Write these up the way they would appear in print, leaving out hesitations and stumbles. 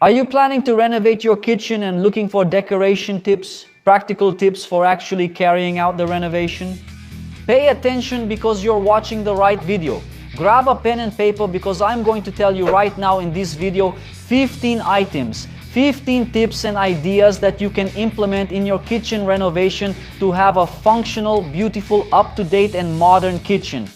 Are you planning to renovate your kitchen and looking for decoration tips, practical tips for actually carrying out the renovation? Pay attention because you're watching the right video. Grab a pen and paper because I'm going to tell you right now in this video 15 items, 15 tips and ideas that you can implement in your kitchen renovation to have a functional, beautiful, up-to-date and modern kitchen.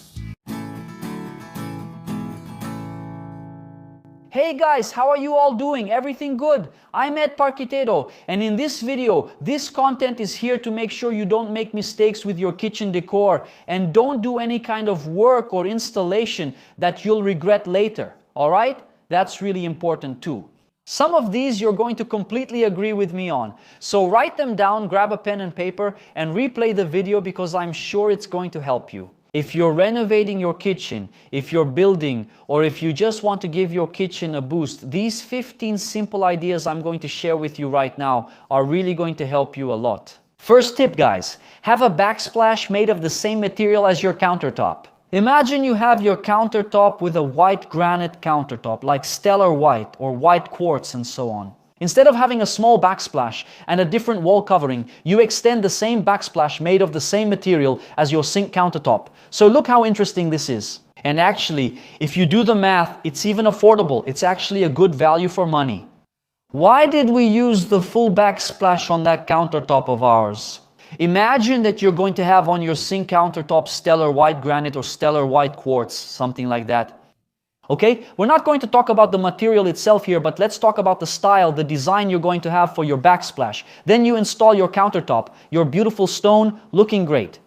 Hey guys, how are you all doing? Everything good? I'm Ed Parquitedo, and in this video, this content is here to make sure you don't make mistakes with your kitchen decor and don't do any kind of work or installation that you'll regret later, alright? That's really important too. Some of these you're going to completely agree with me on. So write them down, grab a pen and paper, and replay the video because I'm sure it's going to help you. If you're renovating your kitchen, if you're building, or if you just want to give your kitchen a boost, these 15 simple ideas I'm going to share with you right now are really going to help you a lot. First tip, guys, have a backsplash made of the same material as your countertop. Imagine you have your countertop with a white granite countertop, like stellar white or white quartz and so on. Instead of having a small backsplash and a different wall covering, you extend the same backsplash made of the same material as your sink countertop. So look how interesting this is. And actually, if you do the math, it's even affordable. It's actually a good value for money. Why did we use the full backsplash on that countertop of ours? Imagine that you're going to have on your sink countertop stellar white granite or stellar white quartz, something like that. Okay, we're not going to talk about the material itself here, but let's talk about the style, the design you're going to have for your backsplash. Then you install your countertop, your beautiful stone, looking great.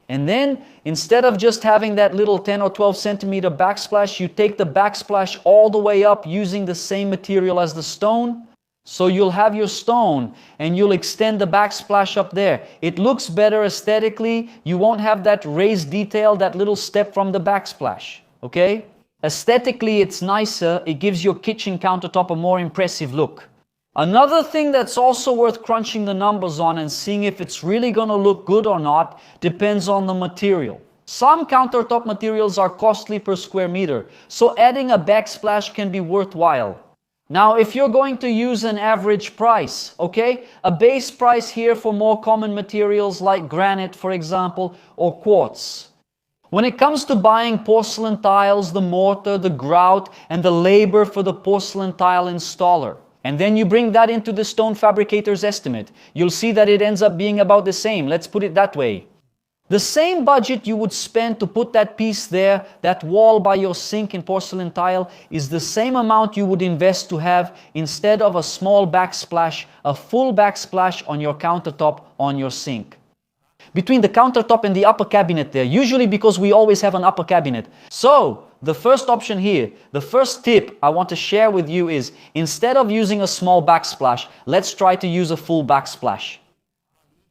And then, instead of just having that little 10 or 12 centimeter backsplash, you take the backsplash all the way up using the same material as the stone. So you'll have your stone and you'll extend the backsplash up there. It looks better aesthetically. You won't have that raised detail, that little step from the backsplash. Okay? Aesthetically, it's nicer. It gives your kitchen countertop a more impressive look. Another thing that's also worth crunching the numbers on and seeing if it's really going to look good or not depends on the material. Some countertop materials are costly per square meter, so adding a backsplash can be worthwhile. Now, if you're going to use an average price, okay, a base price here for more common materials like granite, for example, or quartz. When it comes to buying porcelain tiles, the mortar, the grout, and the labor for the porcelain tile installer, and then you bring that into the stone fabricator's estimate, you'll see that it ends up being about the same. Let's put it that way. The same budget you would spend to put that piece there, that wall by your sink in porcelain tile, is the same amount you would invest to have, instead of a small backsplash, a full backsplash on your countertop on your sink. Between the countertop and the upper cabinet there, usually because we always have an upper cabinet. So, the first option here, the first tip I want to share with you is, instead of using a small backsplash, let's try to use a full backsplash,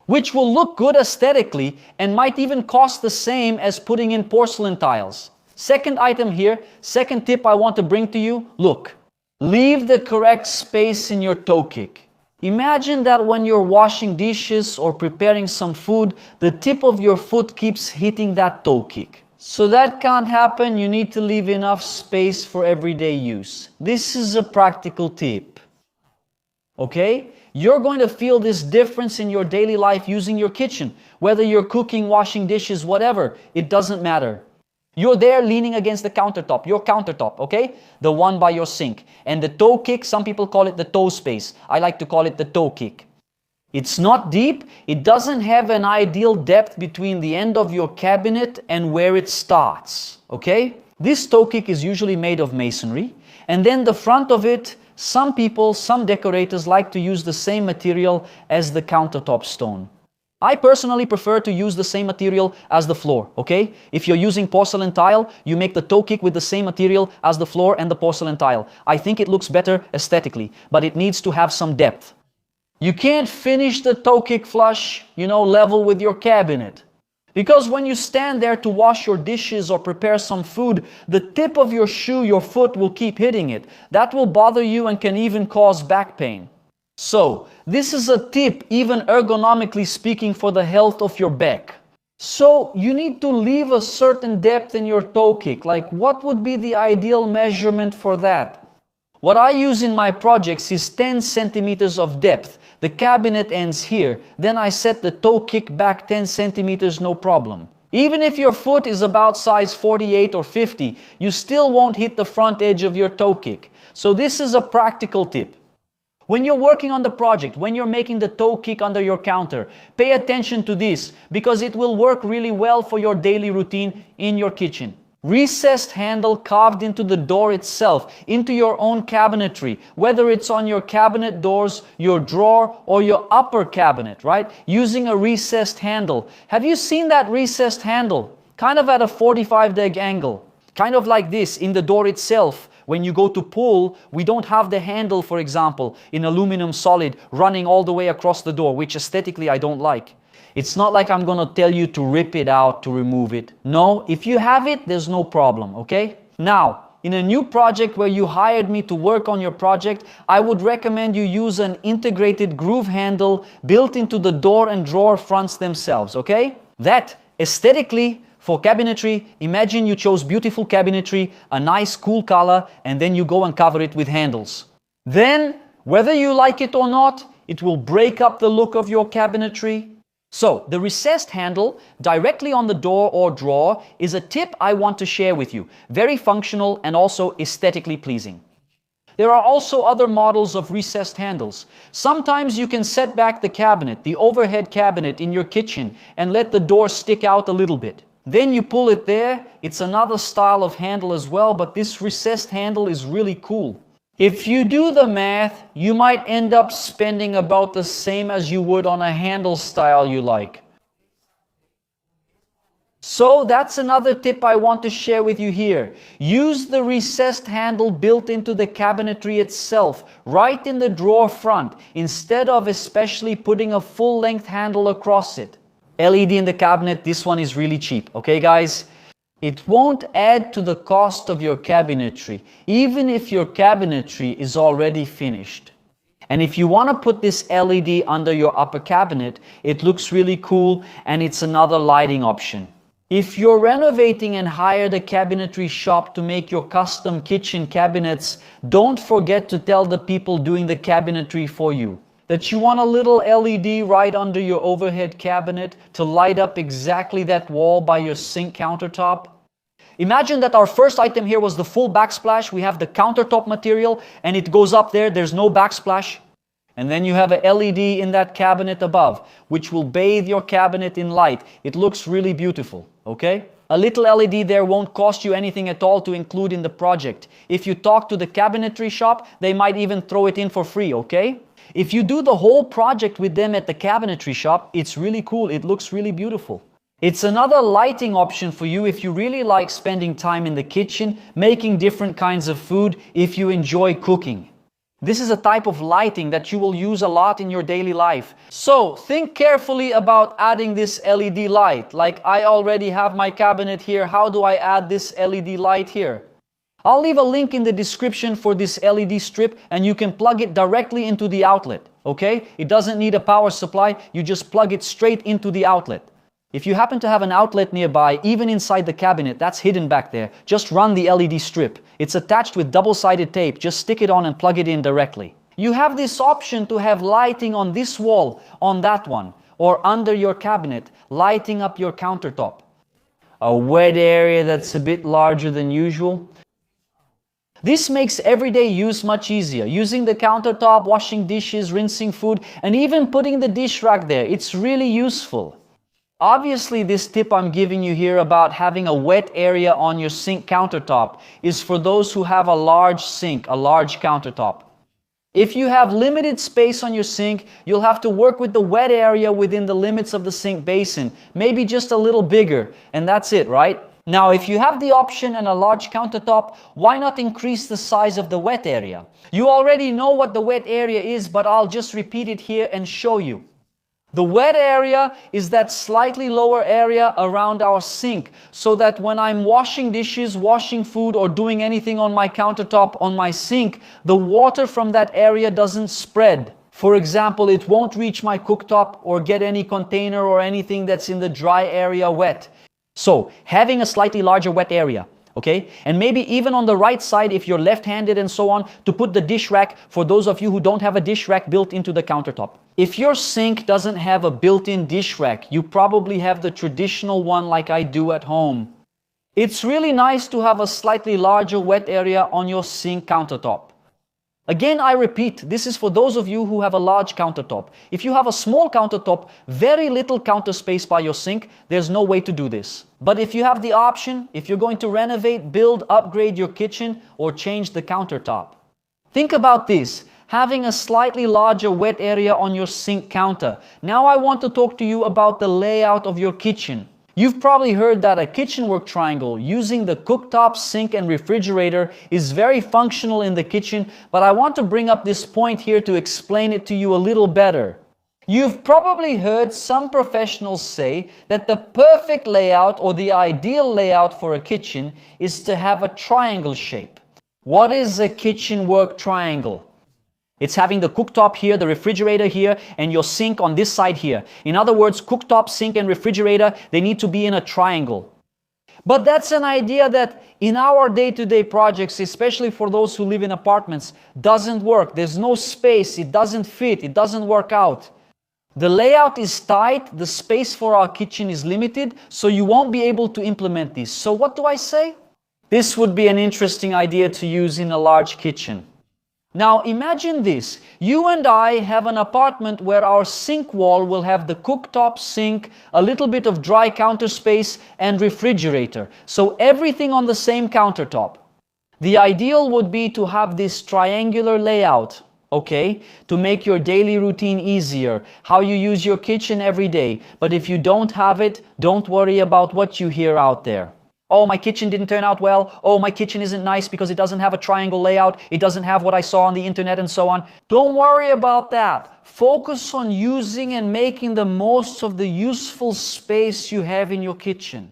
which will look good aesthetically and might even cost the same as putting in porcelain tiles. Second item here, second tip I want to bring to you, look, leave the correct space in your toe kick. Imagine that when you're washing dishes or preparing some food, the tip of your foot keeps hitting that toe kick. So that can't happen. You need to leave enough space for everyday use. This is a practical tip. Okay? You're going to feel this difference in your daily life using your kitchen. Whether you're cooking, washing dishes, whatever, it doesn't matter. You're there leaning against the countertop, your countertop, okay? The one by your sink. And the toe kick, some people call it the toe space. I like to call it the toe kick. It's not deep. It doesn't have an ideal depth between the end of your cabinet and where it starts, okay? This toe kick is usually made of masonry. And then the front of it, some people, some decorators like to use the same material as the countertop stone. I personally prefer to use the same material as the floor, okay? If you're using porcelain tile, you make the toe kick with the same material as the floor and the porcelain tile. I think it looks better aesthetically, but it needs to have some depth. You can't finish the toe kick flush, level with your cabinet. Because when you stand there to wash your dishes or prepare some food, the tip of your shoe, your foot, will keep hitting it. That will bother you and can even cause back pain. So, this is a tip, even ergonomically speaking, for the health of your back. So, you need to leave a certain depth in your toe kick. Like, what would be the ideal measurement for that? What I use in my projects is 10 centimeters of depth. The cabinet ends here. Then I set the toe kick back 10 centimeters, no problem. Even if your foot is about size 48 or 50, you still won't hit the front edge of your toe kick. So this is a practical tip. When you're working on the project, when you're making the toe kick under your counter, pay attention to this because it will work really well for your daily routine in your kitchen. Recessed handle carved into the door itself, into your own cabinetry, whether it's on your cabinet doors, your drawer, or your upper cabinet, right? Using a recessed handle. Have you seen that recessed handle? Kind of at a 45-degree angle. Kind of like this in the door itself. When you go to pull, we don't have the handle, for example, in aluminum solid running all the way across the door, which aesthetically I don't like. It's not like I'm gonna tell you to rip it out to remove it. No, if you have it, there's no problem, okay? Now, in a new project where you hired me to work on your project, I would recommend you use an integrated groove handle built into the door and drawer fronts themselves, okay? That, aesthetically, for cabinetry, imagine you chose beautiful cabinetry, a nice cool color, and then you go and cover it with handles. Then, whether you like it or not, it will break up the look of your cabinetry. So, the recessed handle directly on the door or drawer is a tip I want to share with you. Very functional and also aesthetically pleasing. There are also other models of recessed handles. Sometimes you can set back the cabinet, the overhead cabinet in your kitchen, and let the door stick out a little bit. Then you pull it there. It's another style of handle as well, but this recessed handle is really cool. If you do the math, you might end up spending about the same as you would on a handle style you like. So that's another tip I want to share with you here. Use the recessed handle built into the cabinetry itself, right in the drawer front, instead of especially putting a full-length handle across it. LED in the cabinet, this one is really cheap, okay guys? It won't add to the cost of your cabinetry, even if your cabinetry is already finished. And if you want to put this LED under your upper cabinet, it looks really cool and it's another lighting option. If you're renovating and hired a cabinetry shop to make your custom kitchen cabinets, don't forget to tell the people doing the cabinetry for you that you want a little LED right under your overhead cabinet to light up exactly that wall by your sink countertop. Imagine that our first item here was the full backsplash. We have the countertop material and it goes up there. There's no backsplash. And then you have a LED in that cabinet above, which will bathe your cabinet in light. It looks really beautiful, okay? A little LED there won't cost you anything at all to include in the project. If you talk to the cabinetry shop, they might even throw it in for free, okay? If you do the whole project with them at the cabinetry shop, it's really cool. It looks really beautiful. It's another lighting option for you if you really like spending time in the kitchen, making different kinds of food, if you enjoy cooking. This is a type of lighting that you will use a lot in your daily life. So think carefully about adding this LED light. Like I already have my cabinet here. How do I add this LED light here? I'll leave a link in the description for this LED strip and you can plug it directly into the outlet, okay? It doesn't need a power supply, you just plug it straight into the outlet. If you happen to have an outlet nearby, even inside the cabinet, that's hidden back there, just run the LED strip. It's attached with double-sided tape, just stick it on and plug it in directly. You have this option to have lighting on this wall, on that one, or under your cabinet, lighting up your countertop. A wet area that's a bit larger than usual. This makes everyday use much easier. Using the countertop, washing dishes, rinsing food, and even putting the dish rack there. It's really useful. Obviously, this tip I'm giving you here about having a wet area on your sink countertop is for those who have a large sink, a large countertop. If you have limited space on your sink, you'll have to work with the wet area within the limits of the sink basin, maybe just a little bigger, and that's it, right? Now, if you have the option and a large countertop, why not increase the size of the wet area? You already know what the wet area is, but I'll just repeat it here and show you. The wet area is that slightly lower area around our sink, so that when I'm washing dishes, washing food, or doing anything on my countertop, on my sink, the water from that area doesn't spread. For example, it won't reach my cooktop or get any container or anything that's in the dry area wet. So, having a slightly larger wet area, okay? And maybe even on the right side, if you're left-handed and so on, to put the dish rack for those of you who don't have a dish rack built into the countertop. If your sink doesn't have a built-in dish rack, you probably have the traditional one like I do at home. It's really nice to have a slightly larger wet area on your sink countertop. Again, I repeat, this is for those of you who have a large countertop. If you have a small countertop, very little counter space by your sink, there's no way to do this. But if you have the option, if you're going to renovate, build, upgrade your kitchen, or change the countertop, think about this. Having a slightly larger wet area on your sink counter. Now I want to talk to you about the layout of your kitchen. You've probably heard that a kitchen work triangle using the cooktop, sink, and refrigerator is very functional in the kitchen, but I want to bring up this point here to explain it to you a little better. You've probably heard some professionals say that the perfect layout or the ideal layout for a kitchen is to have a triangle shape. What is a kitchen work triangle? It's having the cooktop here, the refrigerator here, and your sink on this side here. In other words, cooktop, sink, and refrigerator, they need to be in a triangle. But that's an idea that in our day-to-day projects, especially for those who live in apartments, doesn't work. There's no space, it doesn't fit, it doesn't work out. The layout is tight, the space for our kitchen is limited, so you won't be able to implement this. So what do I say? This would be an interesting idea to use in a large kitchen. Now imagine this, you and I have an apartment where our sink wall will have the cooktop, sink, a little bit of dry counter space and refrigerator. So everything on the same countertop. The ideal would be to have this triangular layout, okay, to make your daily routine easier, how you use your kitchen every day. But if you don't have it, don't worry about what you hear out there. Oh, my kitchen didn't turn out well. Oh, my kitchen isn't nice because it doesn't have a triangle layout. It doesn't have what I saw on the internet and so on. Don't worry about that. Focus on using and making the most of the useful space you have in your kitchen.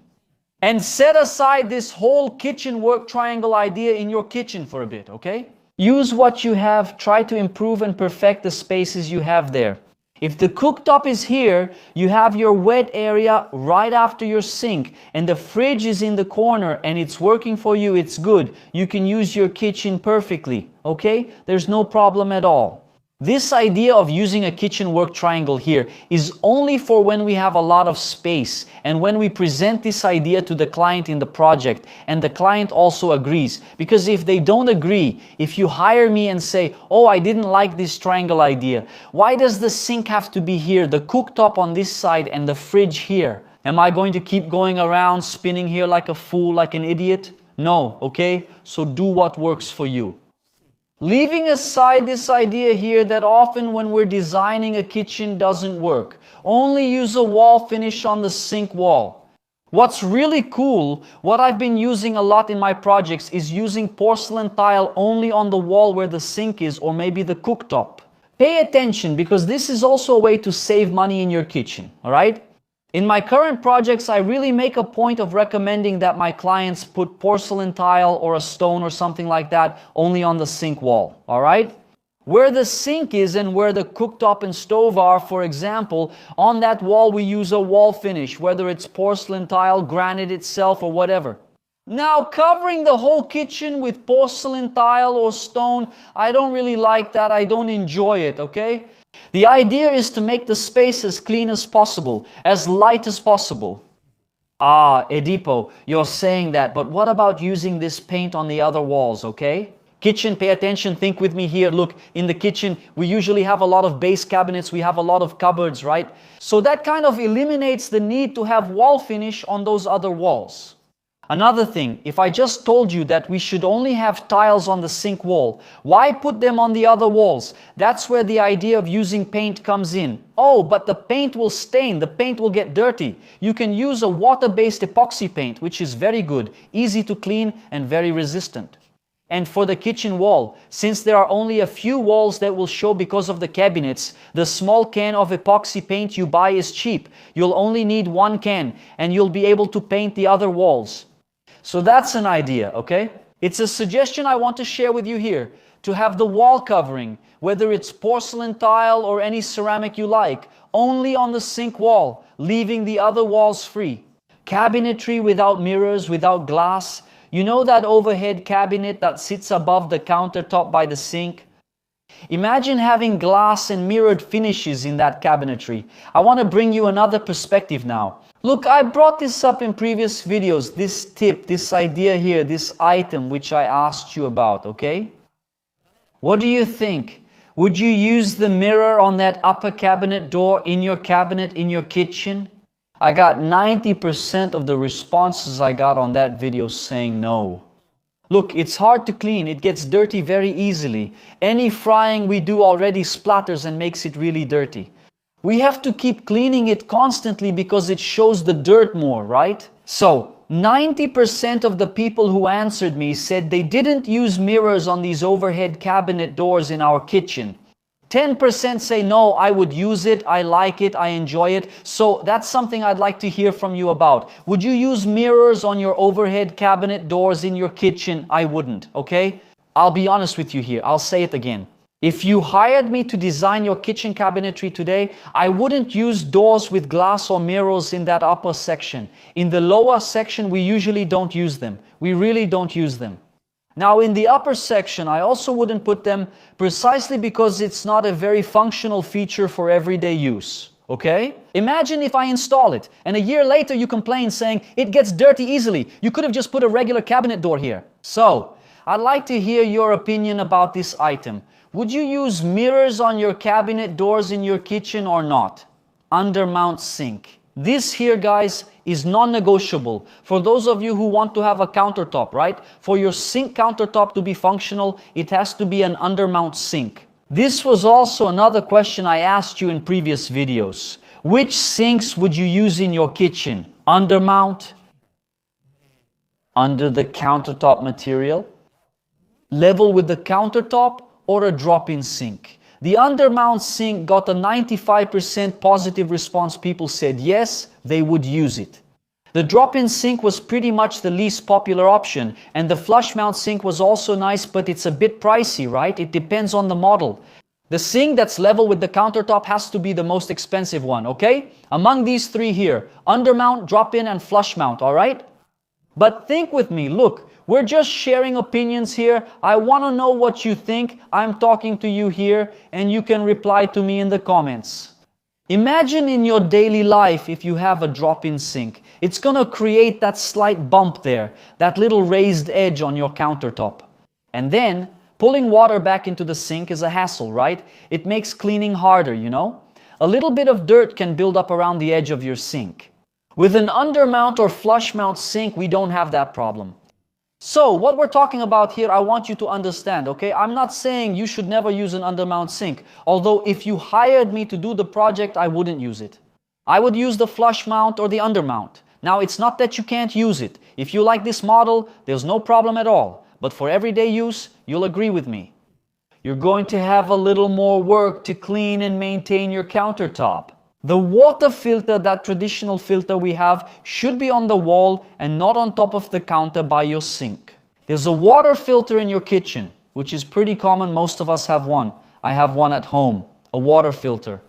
And set aside this whole kitchen work triangle idea in your kitchen for a bit, okay? Use what you have. Try to improve and perfect the spaces you have there. If the cooktop is here, you have your wet area right after your sink, and the fridge is in the corner and it's working for you, it's good. You can use your kitchen perfectly, okay? There's no problem at all. This idea of using a kitchen work triangle here is only for when we have a lot of space and when we present this idea to the client in the project and the client also agrees. Because if they don't agree, if you hire me and say, oh, I didn't like this triangle idea, why does the sink have to be here, the cooktop on this side and the fridge here? Am I going to keep going around spinning here like a fool, like an idiot? No, okay? So do what works for you. Leaving aside this idea here that often when we're designing a kitchen doesn't work. Only use a wall finish on the sink wall. What's really cool, what I've been using a lot in my projects is using porcelain tile only on the wall where the sink is or maybe the cooktop. Pay attention because this is also a way to save money in your kitchen, alright? In my current projects, I really make a point of recommending that my clients put porcelain tile or a stone or something like that only on the sink wall, all right? Where the sink is and where the cooktop and stove are, for example, on that wall we use a wall finish, whether it's porcelain tile, granite itself, or whatever. Now, covering the whole kitchen with porcelain tile or stone, I don't really like that. I don't enjoy it, okay? The idea is to make the space as clean as possible, as light as possible. Ah, Edipo, you're saying that, but what about using this paint on the other walls, okay? Kitchen, pay attention, think with me here. Look, in the kitchen, we usually have a lot of base cabinets, we have a lot of cupboards, right? So that kind of eliminates the need to have wall finish on those other walls. Another thing, if I just told you that we should only have tiles on the sink wall, why put them on the other walls? That's where the idea of using paint comes in. Oh, but the paint will stain, the paint will get dirty. You can use a water-based epoxy paint, which is very good, easy to clean and very resistant. And for the kitchen wall, since there are only a few walls that will show because of the cabinets, the small can of epoxy paint you buy is cheap. You'll only need one can and you'll be able to paint the other walls. So that's an idea, okay? It's a suggestion I want to share with you here, to have the wall covering, whether it's porcelain tile or any ceramic you like, only on the sink wall, leaving the other walls free. Cabinetry without mirrors, without glass, You know that overhead cabinet that sits above the countertop by the sink? Imagine having glass and mirrored finishes in that cabinetry. I want to bring you another perspective now. Look, I brought this up in previous videos, this tip, this idea here, this item which I asked you about, okay? What do you think? Would you use the mirror on that upper cabinet door in your cabinet in your kitchen? I got 90% of the responses I got on that video saying no. Look, it's hard to clean. It gets dirty very easily. Any frying we do already splatters and makes it really dirty. We have to keep cleaning it constantly because it shows the dirt more, right? So, 90% of the people who answered me said they didn't use mirrors on these overhead cabinet doors in our kitchen. 10% say no, I would use it, I like it, I enjoy it. So that's something I'd like to hear from you about. Would you use mirrors on your overhead cabinet doors in your kitchen? I wouldn't, okay? I'll be honest with you here, I'll say it again. If you hired me to design your kitchen cabinetry today, I wouldn't use doors with glass or mirrors in that upper section. In the lower section, we usually don't use them. We really don't use them. Now in the upper section, I also wouldn't put them precisely because it's not a very functional feature for everyday use, okay? Imagine if I install it and a year later you complain saying it gets dirty easily. You could have just put a regular cabinet door here. So, I'd like to hear your opinion about this item. Would you use mirrors on your cabinet doors in your kitchen or not? Undermount sink. This here, guys, is non-negotiable. For those of you who want to have a countertop, right? For your sink countertop to be functional, it has to be an undermount sink. This was also another question I asked you in previous videos. Which sinks would you use in your kitchen? Undermount? Under the countertop material? Level with the countertop? Or a drop-in sink? The undermount sink got a 95% positive response. People said yes, they would use it. The drop-in sink was pretty much the least popular option, and the flush mount sink was also nice, but it's a bit pricey, right? It depends on the model. The sink that's level with the countertop has to be the most expensive one, okay? Among these three here, undermount, drop-in, and flush mount, all right? But think with me, look, we're just sharing opinions here. I want to know what you think. I'm talking to you here, and you can reply to me in the comments. Imagine in your daily life if you have a drop-in sink. It's going to create that slight bump there, that little raised edge on your countertop. And then, pulling water back into the sink is a hassle, right? It makes cleaning harder, you know? A little bit of dirt can build up around the edge of your sink. With an undermount or flush mount sink, we don't have that problem. So, what we're talking about here, I want you to understand, okay? I'm not saying you should never use an undermount sink. Although, if you hired me to do the project, I wouldn't use it. I would use the flush mount or the undermount. Now, it's not that you can't use it. If you like this model, there's no problem at all. But for everyday use, you'll agree with me. You're going to have a little more work to clean and maintain your countertop. The water filter, that traditional filter we have, should be on the wall and not on top of the counter by your sink. There's a water filter in your kitchen, which is pretty common. Most of us have one. I have one at home, a water filter.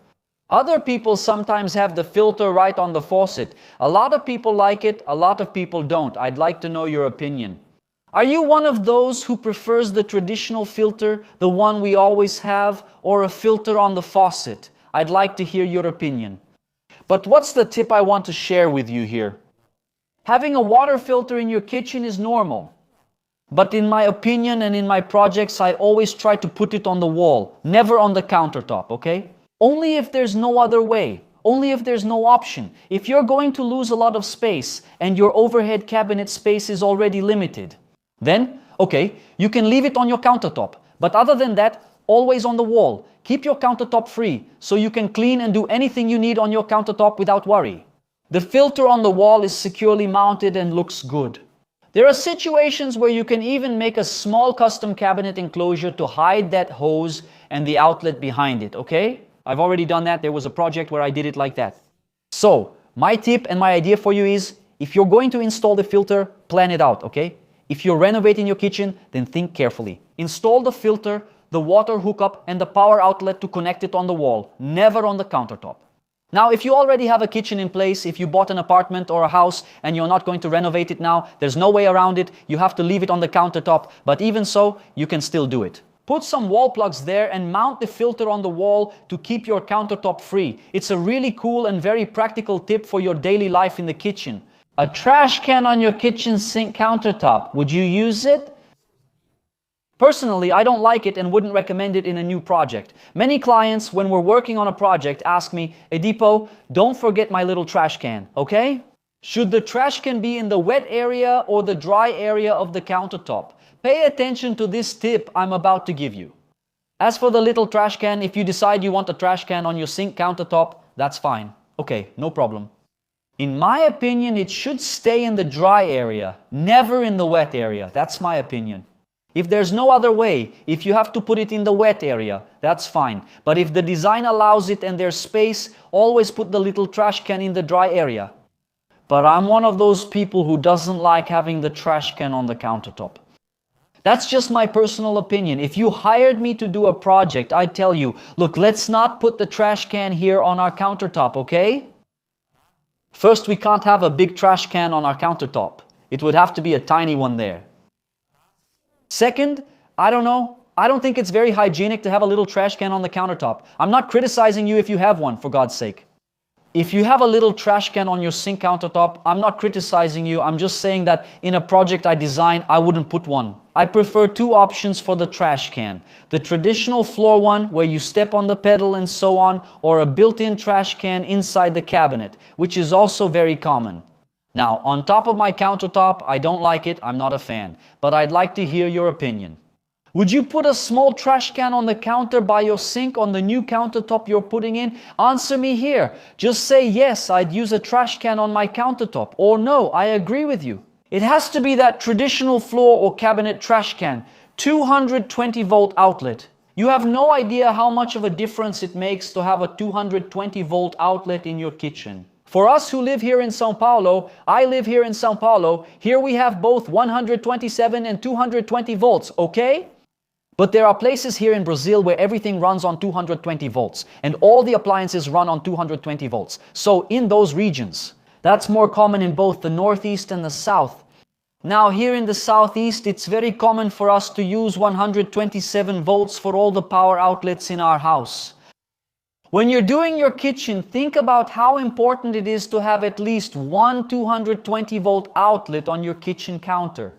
Other people sometimes have the filter right on the faucet. A lot of people like it, a lot of people don't. I'd like to know your opinion. Are you one of those who prefers the traditional filter, the one we always have, or a filter on the faucet? I'd like to hear your opinion. But what's the tip I want to share with you here? Having a water filter in your kitchen is normal. But in my opinion and in my projects, I always try to put it on the wall, never on the countertop, okay? Only if there's no other way. Only if there's no option. If you're going to lose a lot of space and your overhead cabinet space is already limited, then, okay, you can leave it on your countertop. But other than that, always on the wall. Keep your countertop free so you can clean and do anything you need on your countertop without worry. The filter on the wall is securely mounted and looks good. There are situations where you can even make a small custom cabinet enclosure to hide that hose and the outlet behind it, okay? I've already done that. There was a project where I did it like that. So, my tip and my idea for you is, if you're going to install the filter, plan it out, okay? If you're renovating your kitchen, then think carefully. Install the filter, the water hookup, and the power outlet to connect it on the wall, never on the countertop. Now, if you already have a kitchen in place, if you bought an apartment or a house and you're not going to renovate it now, there's no way around it. You have to leave it on the countertop, but even so, you can still do it. Put some wall plugs there and mount the filter on the wall to keep your countertop free. It's a really cool and very practical tip for your daily life in the kitchen. A trash can on your kitchen sink countertop, would you use it? Personally, I don't like it and wouldn't recommend it in a new project. Many clients, when we're working on a project, ask me, Edipo, don't forget my little trash can, okay? Should the trash can be in the wet area or the dry area of the countertop? Pay attention to this tip I'm about to give you. As for the little trash can, if you decide you want a trash can on your sink countertop, that's fine. Okay, no problem. In my opinion, it should stay in the dry area, never in the wet area. That's my opinion. If there's no other way, if you have to put it in the wet area, that's fine. But if the design allows it and there's space, always put the little trash can in the dry area. But I'm one of those people who doesn't like having the trash can on the countertop. That's just my personal opinion. If you hired me to do a project, I'd tell you, look, let's not put the trash can here on our countertop, okay? First, we can't have a big trash can on our countertop. It would have to be a tiny one there. Second, I don't think it's very hygienic to have a little trash can on the countertop. I'm not criticizing you if you have one, for God's sake. If you have a little trash can on your sink countertop, I'm not criticizing you. I'm just saying that in a project I design, I wouldn't put one. I prefer two options for the trash can. The traditional floor one, where you step on the pedal and so on, or a built-in trash can inside the cabinet, which is also very common. Now, on top of my countertop, I don't like it, I'm not a fan, but I'd like to hear your opinion. Would you put a small trash can on the counter by your sink on the new countertop you're putting in? Answer me here. Just say yes, I'd use a trash can on my countertop, or no, I agree with you. It has to be that traditional floor or cabinet trash can, 220 volt outlet. You have no idea how much of a difference it makes to have a 220 volt outlet in your kitchen. For us who live here in São Paulo, I live here in São Paulo, here we have both 127 and 220 volts, okay? But there are places here in Brazil where everything runs on 220 volts, and all the appliances run on 220 volts. So in those regions, that's more common in both the Northeast and the South. Now here in the Southeast, it's very common for us to use 127 volts for all the power outlets in our house. When you're doing your kitchen, think about how important it is to have at least one 220 volt outlet on your kitchen counter.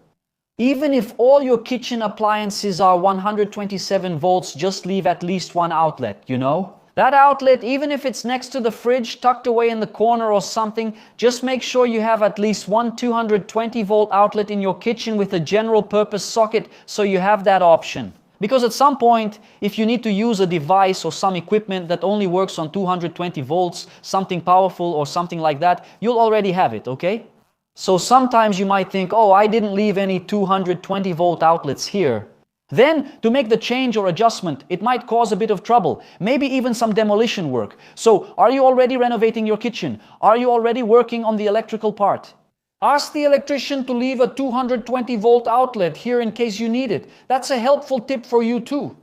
Even if all your kitchen appliances are 127 volts, just leave at least one outlet, you know? That outlet, even if it's next to the fridge, tucked away in the corner or something, just make sure you have at least one 220 volt outlet in your kitchen with a general purpose socket, so you have that option. Because at some point, if you need to use a device or some equipment that only works on 220 volts, something powerful or something like that, you'll already have it, okay? So sometimes you might think, oh, I didn't leave any 220 volt outlets here. Then, to make the change or adjustment, it might cause a bit of trouble, maybe even some demolition work. So, are you already renovating your kitchen? Are you already working on the electrical part? Ask the electrician to leave a 220 volt outlet here in case you need it. That's a helpful tip for you too.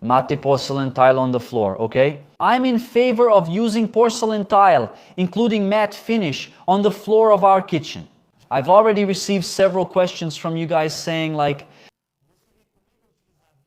Matte porcelain tile on the floor, okay? I'm in favor of using porcelain tile, including matte finish, on the floor of our kitchen. I've already received several questions from you guys saying like,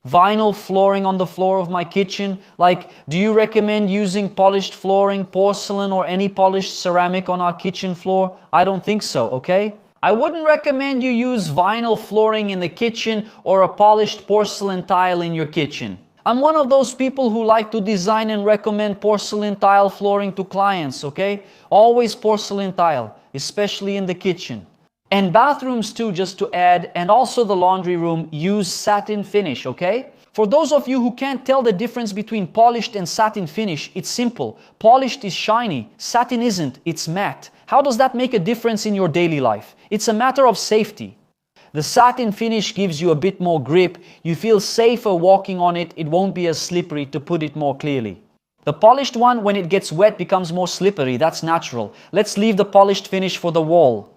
vinyl flooring on the floor of my kitchen? Like, do you recommend using polished flooring, porcelain, or any polished ceramic on our kitchen floor? I don't think so, okay? I wouldn't recommend you use vinyl flooring in the kitchen or a polished porcelain tile in your kitchen. I'm one of those people who like to design and recommend porcelain tile flooring to clients, okay? Always porcelain tile, especially in the kitchen. And bathrooms too, just to add, and also the laundry room, use satin finish, okay? For those of you who can't tell the difference between polished and satin finish, it's simple. Polished is shiny, satin isn't, it's matte. How does that make a difference in your daily life? It's a matter of safety. The satin finish gives you a bit more grip, you feel safer walking on it, it won't be as slippery, to put it more clearly. The polished one, when it gets wet, becomes more slippery, that's natural. Let's leave the polished finish for the wall.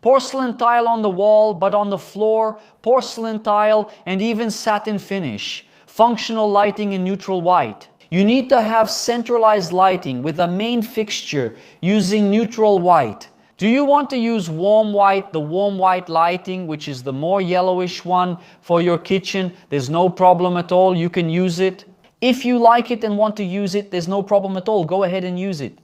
Porcelain tile on the wall, but on the floor, porcelain tile and even satin finish. Functional lighting in neutral white. You need to have centralized lighting with a main fixture using neutral white. Do you want to use warm white, the warm white lighting, which is the more yellowish one for your kitchen? There's no problem at all. You can use it. If you like it and want to use it, there's no problem at all. Go ahead and use it.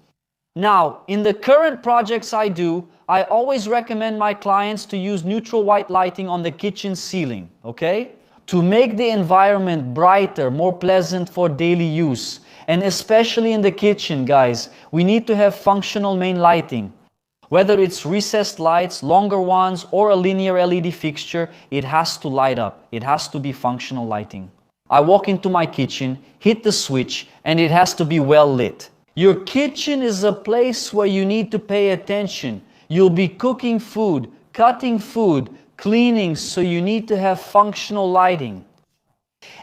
Now, in the current projects I do, I always recommend my clients to use neutral white lighting on the kitchen ceiling, okay? To make the environment brighter, more pleasant for daily use. And especially in the kitchen, guys, we need to have functional main lighting. Whether it's recessed lights, longer ones, or a linear LED fixture, it has to light up. It has to be functional lighting. I walk into my kitchen, hit the switch, and it has to be well lit. Your kitchen is a place where you need to pay attention. You'll be cooking food, cutting food, cleaning, so you need to have functional lighting.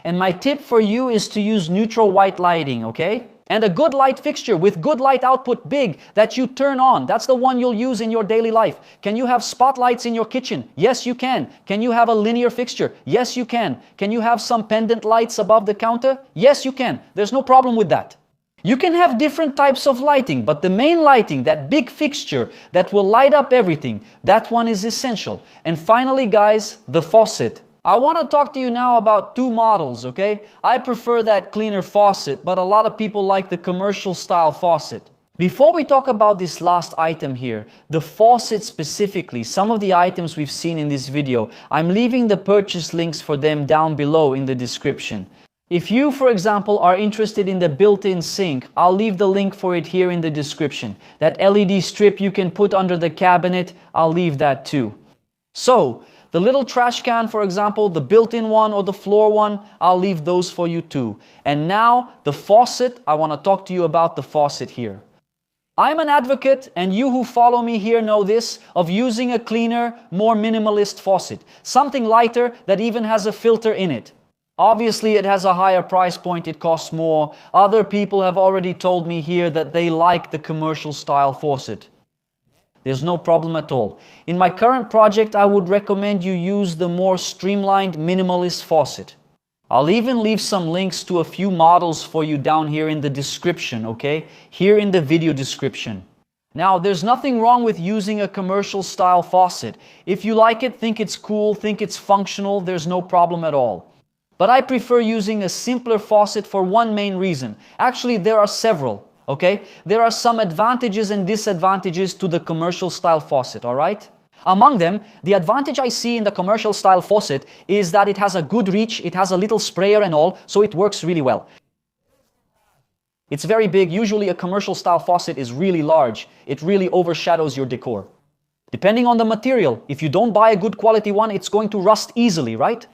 And my tip for you is to use neutral white lighting, okay? And a good light fixture with good light output, big, that you turn on. That's the one you'll use in your daily life. Can you have spotlights in your kitchen? Yes, you can. Can you have a linear fixture? Yes, you can. Can you have some pendant lights above the counter? Yes, you can. There's no problem with that. You can have different types of lighting, but the main lighting, that big fixture that will light up everything, that one is essential. And finally, guys, the faucet. I want to talk to you now about two models, okay? I prefer that cleaner faucet, but a lot of people like the commercial style faucet. Before we talk about this last item here, the faucet specifically, some of the items we've seen in this video, I'm leaving the purchase links for them down below in the description. If you, for example, are interested in the built-in sink, I'll leave the link for it here in the description. That LED strip you can put under the cabinet, I'll leave that too. So, the little trash can, for example, the built-in one or the floor one, I'll leave those for you too. And now, the faucet, I want to talk to you about the faucet here. I'm an advocate, and you who follow me here know this, of using a cleaner, more minimalist faucet. Something lighter that even has a filter in it. Obviously, it has a higher price point, it costs more. Other people have already told me here that they like the commercial style faucet. There's no problem at all. In my current project, I would recommend you use the more streamlined minimalist faucet. I'll even leave some links to a few models for you down here in the description, okay? Here in the video description. Now, there's nothing wrong with using a commercial style faucet. If you like it, think it's cool, think it's functional, there's no problem at all. But I prefer using a simpler faucet for one main reason. Actually, there are several, okay? There are some advantages and disadvantages to the commercial style faucet, all right? Among them, the advantage I see in the commercial style faucet is that it has a good reach, it has a little sprayer and all, so it works really well. It's very big. Usually a commercial style faucet is really large. It really overshadows your decor. Depending on the material, if you don't buy a good quality one, it's going to rust easily, right?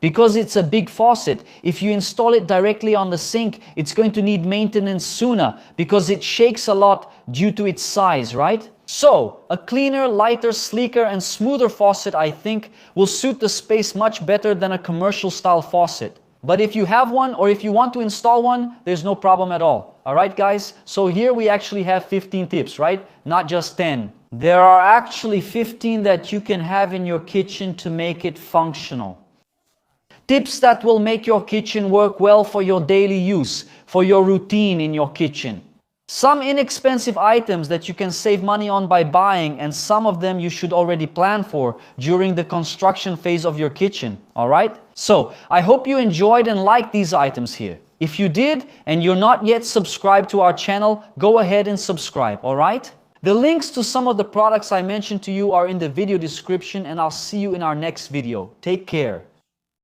Because it's a big faucet, if you install it directly on the sink, it's going to need maintenance sooner because it shakes a lot due to its size, right? So, a cleaner, lighter, sleeker, and smoother faucet, I think, will suit the space much better than a commercial style faucet. But if you have one or if you want to install one, there's no problem at all. Alright guys, so here we actually have 15 tips, right? Not just 10. There are actually 15 that you can have in your kitchen to make it functional. Tips that will make your kitchen work well for your daily use, for your routine in your kitchen. Some inexpensive items that you can save money on by buying, and some of them you should already plan for during the construction phase of your kitchen, alright? So, I hope you enjoyed and liked these items here. If you did, and you're not yet subscribed to our channel, go ahead and subscribe, alright? The links to some of the products I mentioned to you are in the video description, and I'll see you in our next video. Take care.